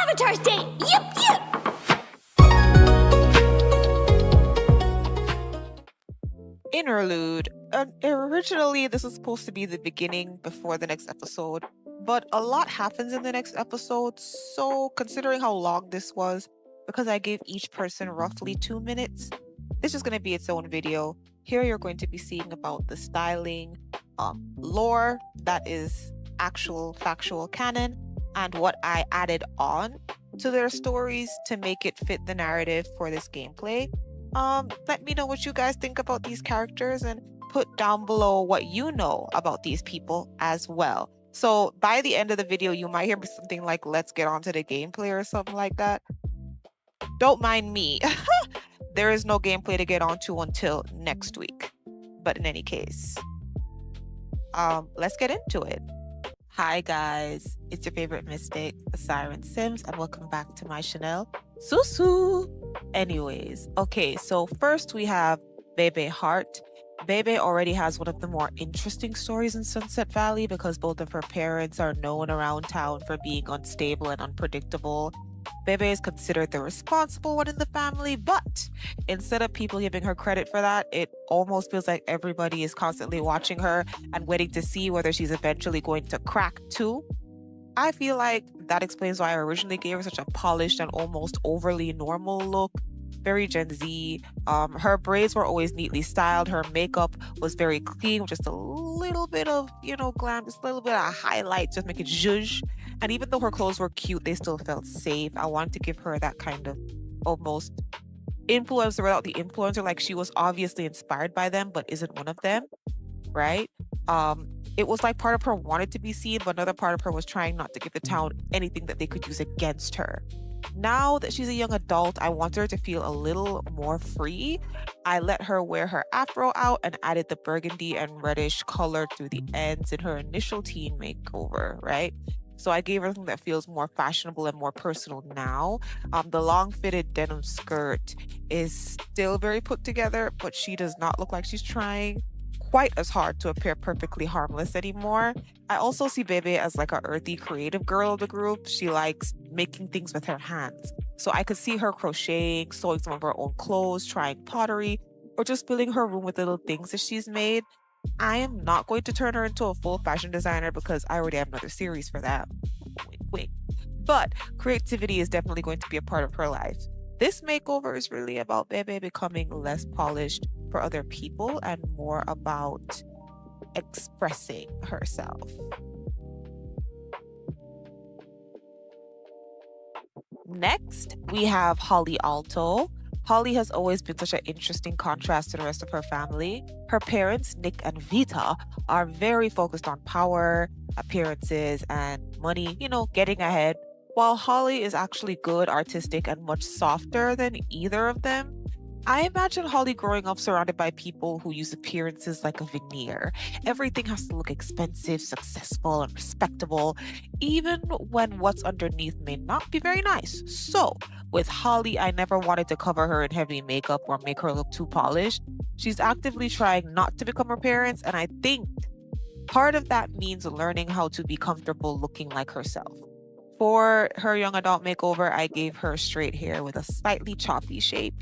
Avatar State! Yip, yip! Interlude. Originally, this was supposed to be the beginning before the next episode, but a lot happens in the next episode. So, considering how long this was, because I gave each person roughly 2 minutes, this is going to be its own video. Here, you're going to be seeing about the styling, lore that is actual factual canon, and what I added on to their stories to make it fit the narrative for this gameplay. Let me know what you guys think about these characters and put down below what you know about these people as well. So by the end of the video, you might hear something like, let's get on to the gameplay or something like that. Don't mind me. There is no gameplay to get onto until next week. But in any case, let's get into it. Hi guys, it's your favorite mystic, TheSirenSims, and welcome back to my channel, Susu. Anyways, okay, so first we have Bebe Hart. Bebe already has one of the more interesting stories in Sunset Valley because both of her parents are known around town for being unstable and unpredictable. Bebe is considered the responsible one in the family, but instead of people giving her credit for that, it almost feels like everybody is constantly watching her and waiting to see whether she's eventually going to crack too. I feel like that explains why I originally gave her such a polished and almost overly normal look. Very Gen Z. Her braids were always neatly styled. Her makeup was very clean, with just a little bit of, glam, just a little bit of highlight, just make it zhuzh. And even though her clothes were cute, they still felt safe. I wanted to give her that kind of almost influencer without the influencer. Like she was obviously inspired by them, but isn't one of them, right? It was like part of her wanted to be seen, but another part of her was trying not to give the town anything that they could use against her. Now that she's a young adult, I want her to feel a little more free. I let her wear her afro out and added the burgundy and reddish color through the ends in her initial teen makeover, right? So I gave her something that feels more fashionable and more personal now. The long fitted denim skirt is still very put together, but she does not look like she's trying quite as hard to appear perfectly harmless anymore. I also see Bebe as like a earthy creative girl of the group. She likes making things with her hands. So I could see her crocheting, sewing some of her own clothes, trying pottery, or just filling her room with little things that she's made. I am not going to turn her into a full fashion designer because I already have another series for that. Wink, wink. But creativity is definitely going to be a part of her life. This makeover is really about Bebe becoming less polished for other people and more about expressing herself. Next, we have Holly Alto. Holly has always been such an interesting contrast to the rest of her family. Her parents, Nick and Vita, are very focused on power, appearances, and money, getting ahead, while Holly is actually good, artistic, and much softer than either of them. I imagine Holly growing up surrounded by people who use appearances like a veneer. Everything has to look expensive, successful, and respectable, even when what's underneath may not be very nice. So, with Holly, I never wanted to cover her in heavy makeup or make her look too polished. She's actively trying not to become her parents, and I think part of that means learning how to be comfortable looking like herself. For her young adult makeover, I gave her straight hair with a slightly choppy shape,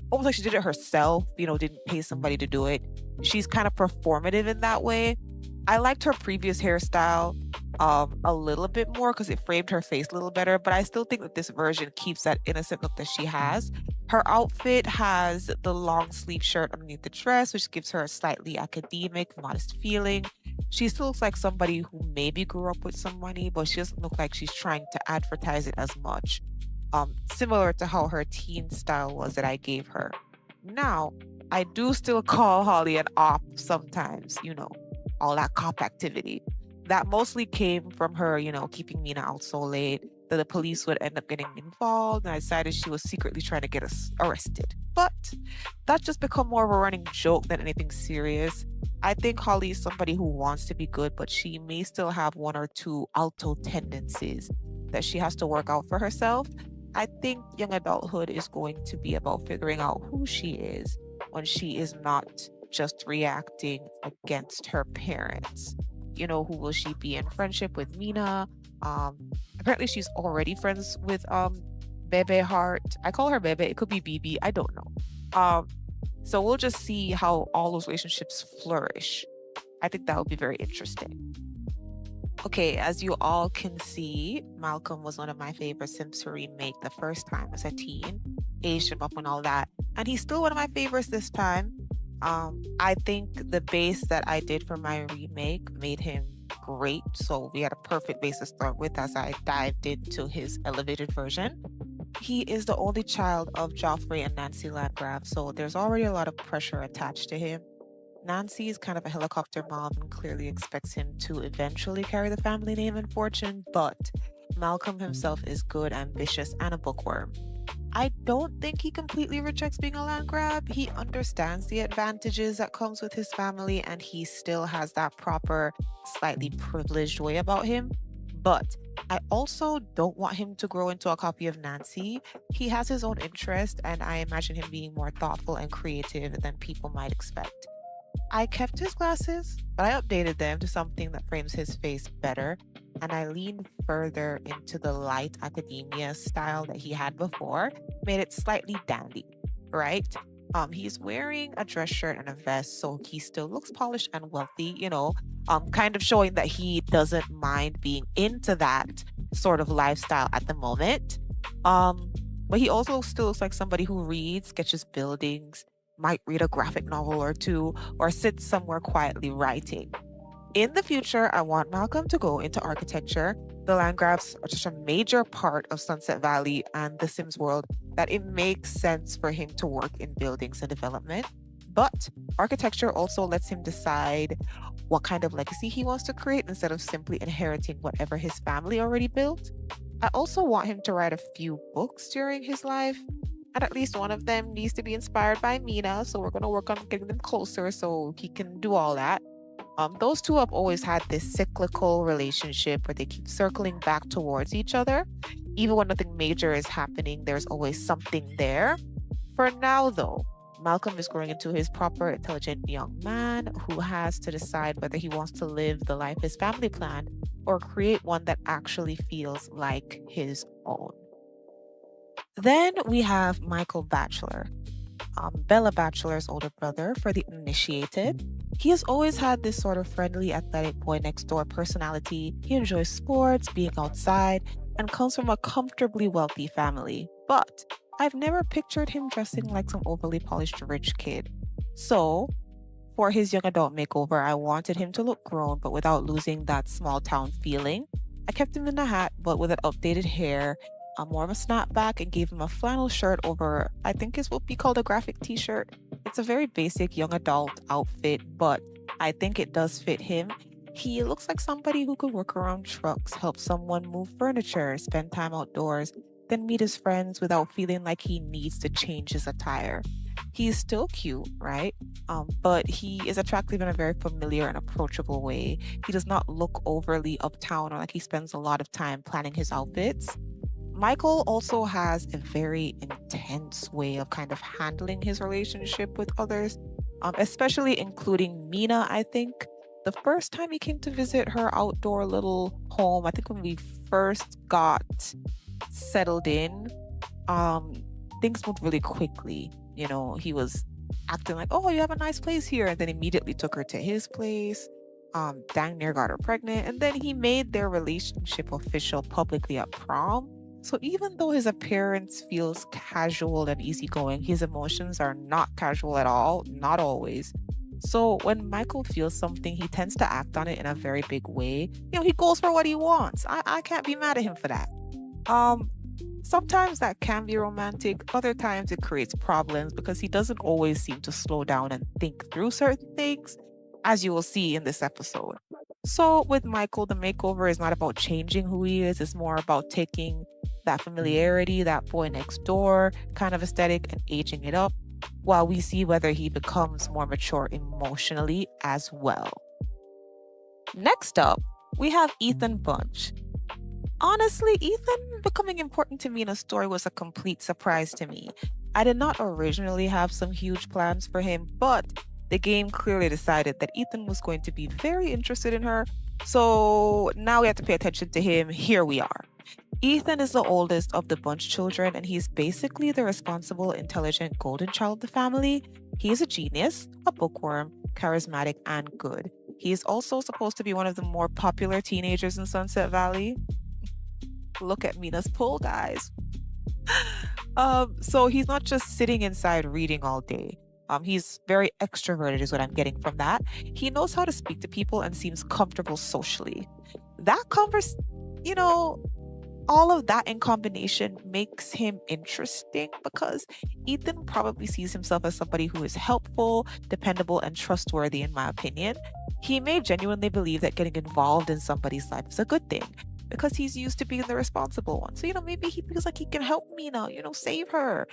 almost like she did it herself, didn't pay somebody to do it. She's kind of performative in that way. I liked her previous hairstyle a little bit more because it framed her face a little better, but I still think that this version keeps that innocent look that she has. Her outfit has the long sleeve shirt underneath the dress, which gives her a slightly academic, modest feeling. She still looks like somebody who maybe grew up with some money, but she doesn't look like she's trying to advertise it as much. Similar to how her teen style was that I gave her. Now, I do still call Holly an op sometimes, all that cop activity. That mostly came from her, keeping Mina out so late that the police would end up getting involved, and I decided she was secretly trying to get us arrested. But that's just become more of a running joke than anything serious. I think Holly is somebody who wants to be good, but she may still have one or two alto tendencies that she has to work out for herself. I think young adulthood is going to be about figuring out who she is when she is not just reacting against her parents. Who will she be in friendship with Mina? Um, Apparently she's already friends with Bebe Hart. I call her Bebe. It could be BB. I don't know. So we'll just see how all those relationships flourish. I think that would be very interesting. Okay, as you all can see, Malcolm was one of my favorite Sims to remake the first time as a teen, aged him up and all that. And he's still one of my favorites this time. I think the base that I did for my remake made him great. So we had a perfect base to start with as I dived into his elevated version. He is the only child of Joffrey and Nancy Landgraab, so there's already a lot of pressure attached to him. Nancy is kind of a helicopter mom and clearly expects him to eventually carry the family name and fortune, but Malcolm himself is good, ambitious, and a bookworm. I don't think he completely rejects being a land grab. He understands the advantages that comes with his family and he still has that proper, slightly privileged way about him. But I also don't want him to grow into a copy of Nancy. He has his own interest and I imagine him being more thoughtful and creative than people might expect. I kept his glasses, but I updated them to something that frames his face better. And I leaned further into the light academia style that he had before, made it slightly dandy, right? He's wearing a dress shirt and a vest, so he still looks polished and wealthy, kind of showing that he doesn't mind being into that sort of lifestyle at the moment. Um, but he also still looks like somebody who reads, sketches buildings, might read a graphic novel or two, or sit somewhere quietly writing. In the future, I want Malcolm to go into architecture. The land grabs are such a major part of Sunset Valley and the Sims world that it makes sense for him to work in buildings and development. But architecture also lets him decide what kind of legacy he wants to create instead of simply inheriting whatever his family already built. I also want him to write a few books during his life, and at least one of them needs to be inspired by Mina. So we're going to work on getting them closer so he can do all that. Those two have always had this cyclical relationship where they keep circling back towards each other. Even when nothing major is happening, there's always something there. For now, though, Malcolm is growing into his proper, intelligent young man who has to decide whether he wants to live the life his family planned or create one that actually feels like his own. Then we have Michael Bachelor, Bella Bachelor's older brother for the uninitiated. He has always had this sort of friendly, athletic boy next door personality. He enjoys sports, being outside, and comes from a comfortably wealthy family. But I've never pictured him dressing like some overly polished rich kid. So, for his young adult makeover, I wanted him to look grown but without losing that small town feeling. I kept him in a hat but with an updated hair, more of a snapback, and gave him a flannel shirt over, I think is what we called a graphic t shirt. It's a very basic young adult outfit, but I think it does fit him. He looks like somebody who could work around trucks, help someone move furniture, spend time outdoors, then meet his friends without feeling like he needs to change his attire. He's still cute, right? But he is attractive in a very familiar and approachable way. He does not look overly uptown or like he spends a lot of time planning his outfits. Michael also has a very intense way of kind of handling his relationship with others, especially including Mina, I think. The first time he came to visit her outdoor little home, I think when we first got settled in, um, things moved really quickly. He was acting like, "Oh, you have a nice place here," and then immediately took her to his place. Dang near got her pregnant, and then he made their relationship official publicly at prom. So even though his appearance feels casual and easygoing, his emotions are not casual at all, not always. So when Michael feels something, he tends to act on it in a very big way. He goes for what he wants. I can't be mad at him for that. Um, Sometimes that can be romantic, other times it creates problems because he doesn't always seem to slow down and think through certain things, as you will see in this episode. So, with Michael, the makeover is not about changing who he is, it's more about taking that familiarity, that boy next door kind of aesthetic, and aging it up while we see whether he becomes more mature emotionally as well. Next up, we have Ethan Bunch. Honestly, Ethan becoming important to me in a story was a complete surprise to me. I did not originally have some huge plans for him, but The game clearly decided that Ethan was going to be very interested in her. So now we have to pay attention to him. Here we are. Ethan is the oldest of the bunch children, and he's basically the responsible, intelligent golden child of the family. He is a genius, a bookworm, charismatic, and good. He is also supposed to be one of the more popular teenagers in Sunset Valley. Look at Mina's pull, guys. So he's not just sitting inside reading all day. He's very extroverted, is what I'm getting from that. He knows how to speak to people and seems comfortable socially. That converse, you know, all of that in combination makes him interesting because Ethan probably sees himself as somebody who is helpful, dependable, and trustworthy, in my opinion. He may genuinely believe that getting involved in somebody's life is a good thing because he's used to being the responsible one. So, maybe he feels like he can help Mina, save her.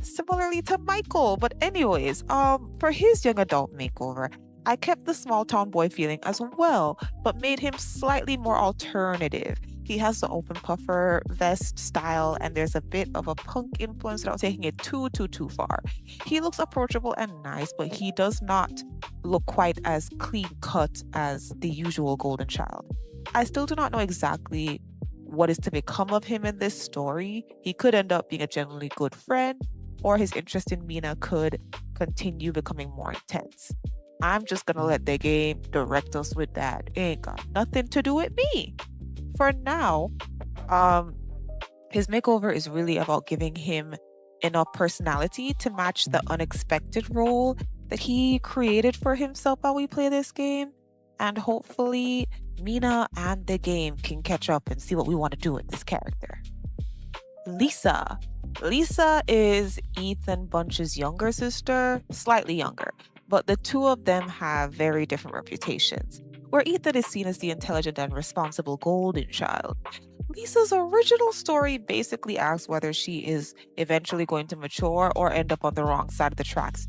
Similarly to Michael. But anyways, for his young adult makeover, I kept the small town boy feeling as well, but made him slightly more alternative. He has the open puffer vest style, and there's a bit of a punk influence without taking it too far. He looks approachable and nice, but he does not look quite as clean cut as the usual golden child. I still do not know exactly what is to become of him in this story. He could end up being a genuinely good friend, or his interest in Mina could continue becoming more intense. I'm just gonna let the game direct us with that. It ain't got nothing to do with me. For now, um, his makeover is really about giving him enough personality to match the unexpected role that he created for himself while we play this game. And hopefully, Mina and the game can catch up and see what we want to do with this character. Lisa. Lisa is Ethan Bunch's younger sister, slightly younger, but the two of them have very different reputations. Where Ethan is seen as the intelligent and responsible golden child, Lisa's original story basically asks whether she is eventually going to mature or end up on the wrong side of the tracks.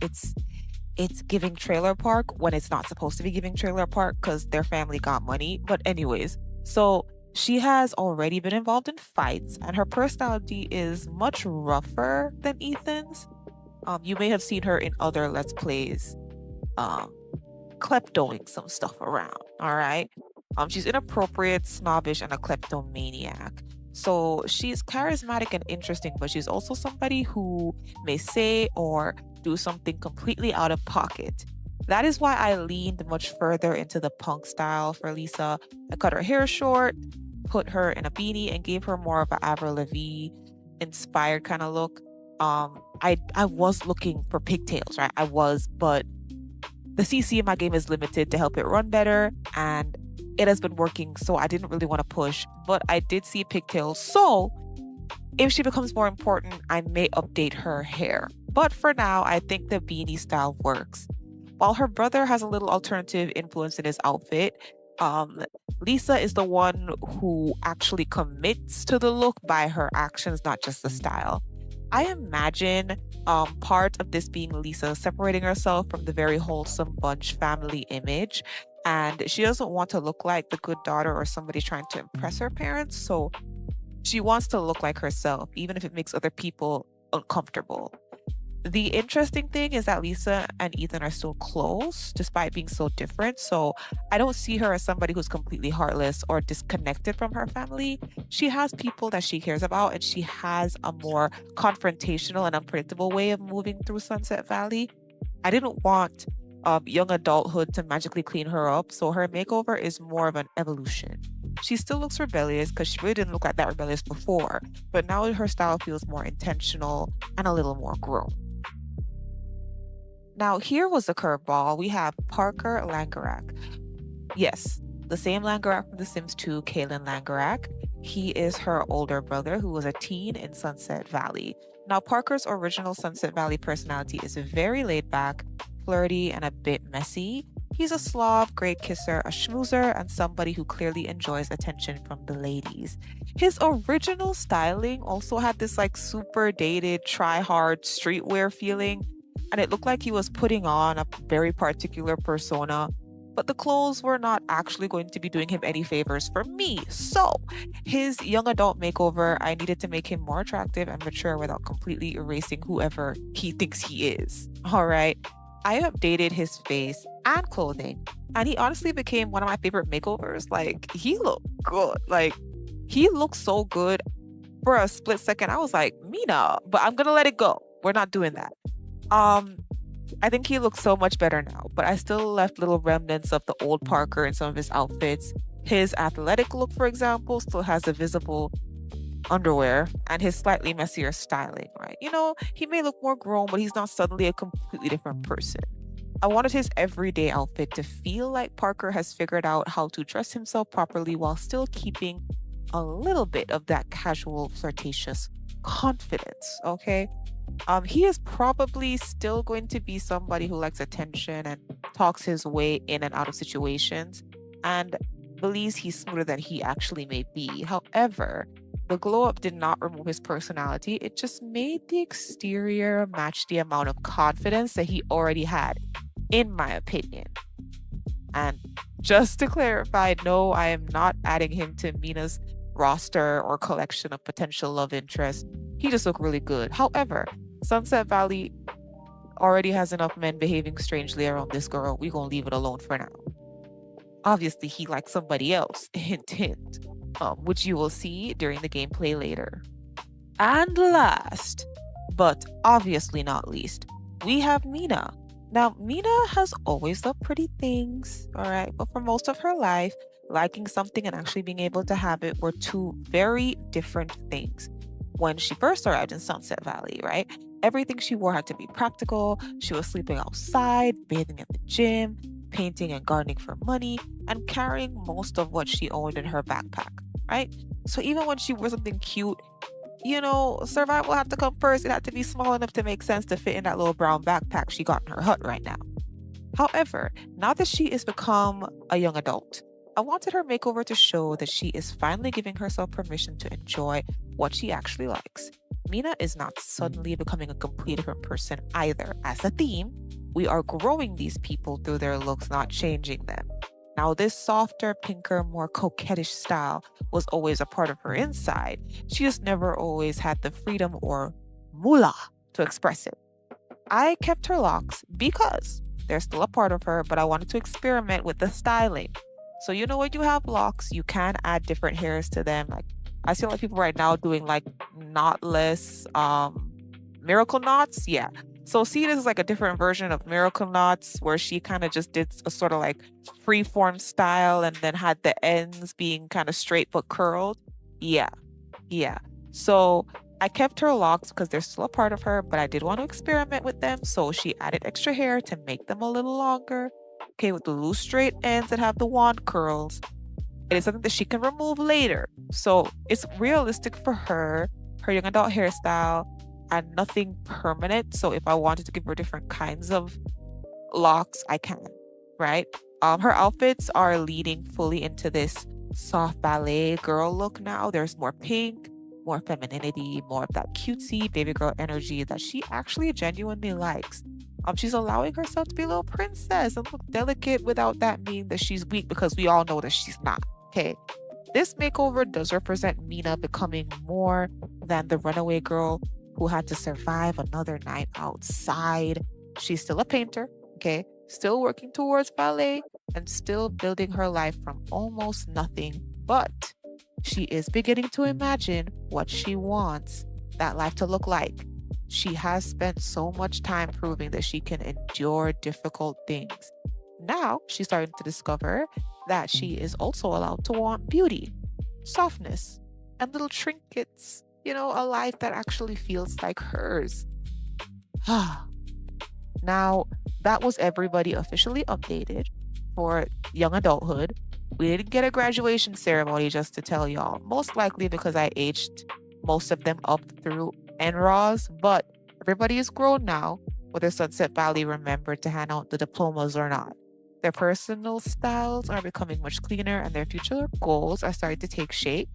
It's giving trailer park when it's not supposed to be giving trailer park because their family got money. But anyways, so she has already been involved in fights, and her personality is much rougher than Ethan's. You may have seen her in other Let's Plays, um, kleptoing some stuff around. All right. She's inappropriate, snobbish, and a kleptomaniac. So she's charismatic and interesting, but she's also somebody who may say or do something completely out of pocket. That is why I leaned much further into the punk style for Lisa. I cut her hair short, put her in a beanie, and gave her more of an Avril Lavigne inspired kind of look. I was looking for pigtails, right? I was, but the CC in my game is limited to help it run better, and it has been working, so I didn't really want to push, but I did see pigtails. So if she becomes more important, I may update her hair. But for now, I think the beanie style works. While her brother has a little alternative influence in his outfit, um, Lisa is the one who actually commits to the look by her actions, not just the style. I imagine part of this being Lisa separating herself from the very wholesome bunch family image. And she doesn't want to look like the good daughter or somebody trying to impress her parents. So she wants to look like herself, even if it makes other people uncomfortable. The interesting thing is that Lisa and Ethan are still close despite being so different. So I don't see her as somebody who's completely heartless or disconnected from her family. She has people that she cares about, and she has a more confrontational and unpredictable way of moving through Sunset Valley. I didn't want young adulthood to magically clean her up, so her makeover is more of an evolution. She still looks rebellious because she really didn't look like that rebellious before, but now her style feels more intentional and a little more grown. Now, here was the curveball. We have Parker Langerak. Yes, the same Langerak from The Sims 2, Kalen Langerak. He is her older brother who was a teen in Sunset Valley. Now, Parker's original Sunset Valley personality is very laid back, flirty, and a bit messy. He's a slob, great kisser, a schmoozer, and somebody who clearly enjoys attention from the ladies. His original styling also had this like super dated, try hard streetwear feeling, and it looked like he was putting on a very particular persona. But the clothes were not actually going to be doing him any favors for me. So, his young adult makeover, I needed to make him more attractive and mature without completely erasing whoever he thinks he is. All right. I updated his face and clothing, and he honestly became one of my favorite makeovers. Like, he looked good. Like, he looked so good for a split second. I was like, Mina, but I'm gonna let it go. We're not doing that. Um, I think he looks so much better now, but I still left little remnants of the old Parker in some of his outfits. His athletic look, for example, still has a visible underwear and his slightly messier styling, right? He may look more grown, but he's not suddenly a completely different person. I wanted his everyday outfit to feel like Parker has figured out how to dress himself properly while still keeping a little bit of that casual, flirtatious confidence, okay? He is probably still going to be somebody who likes attention and talks his way in and out of situations and believes he's smoother than he actually may be. However, the glow up did not remove his personality. It just made the exterior match the amount of confidence that he already had, in my opinion. And just to clarify, no, I am not adding him to Mina's roster or collection of potential love interests. He just looked really good. However, Sunset Valley already has enough men behaving strangely around this girl. We're gonna leave it alone for now. Obviously, he likes somebody else, hint, hint, which you will see during the gameplay later. And last, but obviously not least, we have Mina. Now, Mina has always loved pretty things, all right, but for most of her life, liking something and actually being able to have it were two very different things. When she first arrived in Sunset Valley, right, everything she wore had to be practical. She was sleeping outside, bathing at the gym, painting and gardening for money, and carrying most of what she owned in her backpack, right? So even when she wore something cute, survival had to come first. It had to be small enough to make sense to fit in that little brown backpack she got in her hut right now. However, now that she is become a young adult, I wanted her makeover to show that she is finally giving herself permission to enjoy what she actually likes. Mina is not suddenly becoming a completely different person either. As a theme, we are growing these people through their looks, not changing them. Now, this softer, pinker, more coquettish style was always a part of her inside. She just never always had the freedom or moolah to express it. I kept her locks because they're still a part of her, but I wanted to experiment with the styling. So, when you have locks, you can add different hairs to them. Like, I see a lot of people right now doing like knotless miracle knots. Yeah. So see this is like a different version of Miracle Knots where she kind of just did a sort of like freeform style and then had the ends being kind of straight but curled. Yeah. Yeah. So I kept her locks because they're still a part of her, but I did want to experiment with them. So she added extra hair to make them a little longer. Okay, with the loose straight ends that have the wand curls. It is something that she can remove later. So it's realistic for her young adult hairstyle, and nothing permanent. So if I wanted to give her different kinds of locks, I can, right? Her outfits are leading fully into this soft ballet girl look now. There's more pink, more femininity, more of that cutesy baby girl energy that she actually genuinely likes. She's allowing herself to be a little princess and look delicate without that meaning that she's weak because we all know that she's not. Okay. This makeover does represent Mina becoming more than the runaway girl who had to survive another night outside. She's still a painter, okay? Still working towards ballet and still building her life from almost nothing. But she is beginning to imagine what she wants that life to look like. She has spent so much time proving that she can endure difficult things. Now she's starting to discover that she is also allowed to want beauty, softness, and little trinkets. A life that actually feels like hers. Now, that was everybody officially updated for young adulthood. We didn't get a graduation ceremony, just to tell y'all, most likely because I aged most of them up through NRAS, but everybody is grown now, whether Sunset Valley remembered to hand out the diplomas or not. Their personal styles are becoming much cleaner and their future goals are starting to take shape.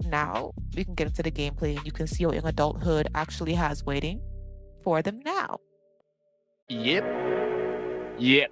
Now we can get into the gameplay and you can see what young adulthood actually has waiting for them now. Yep. Yep.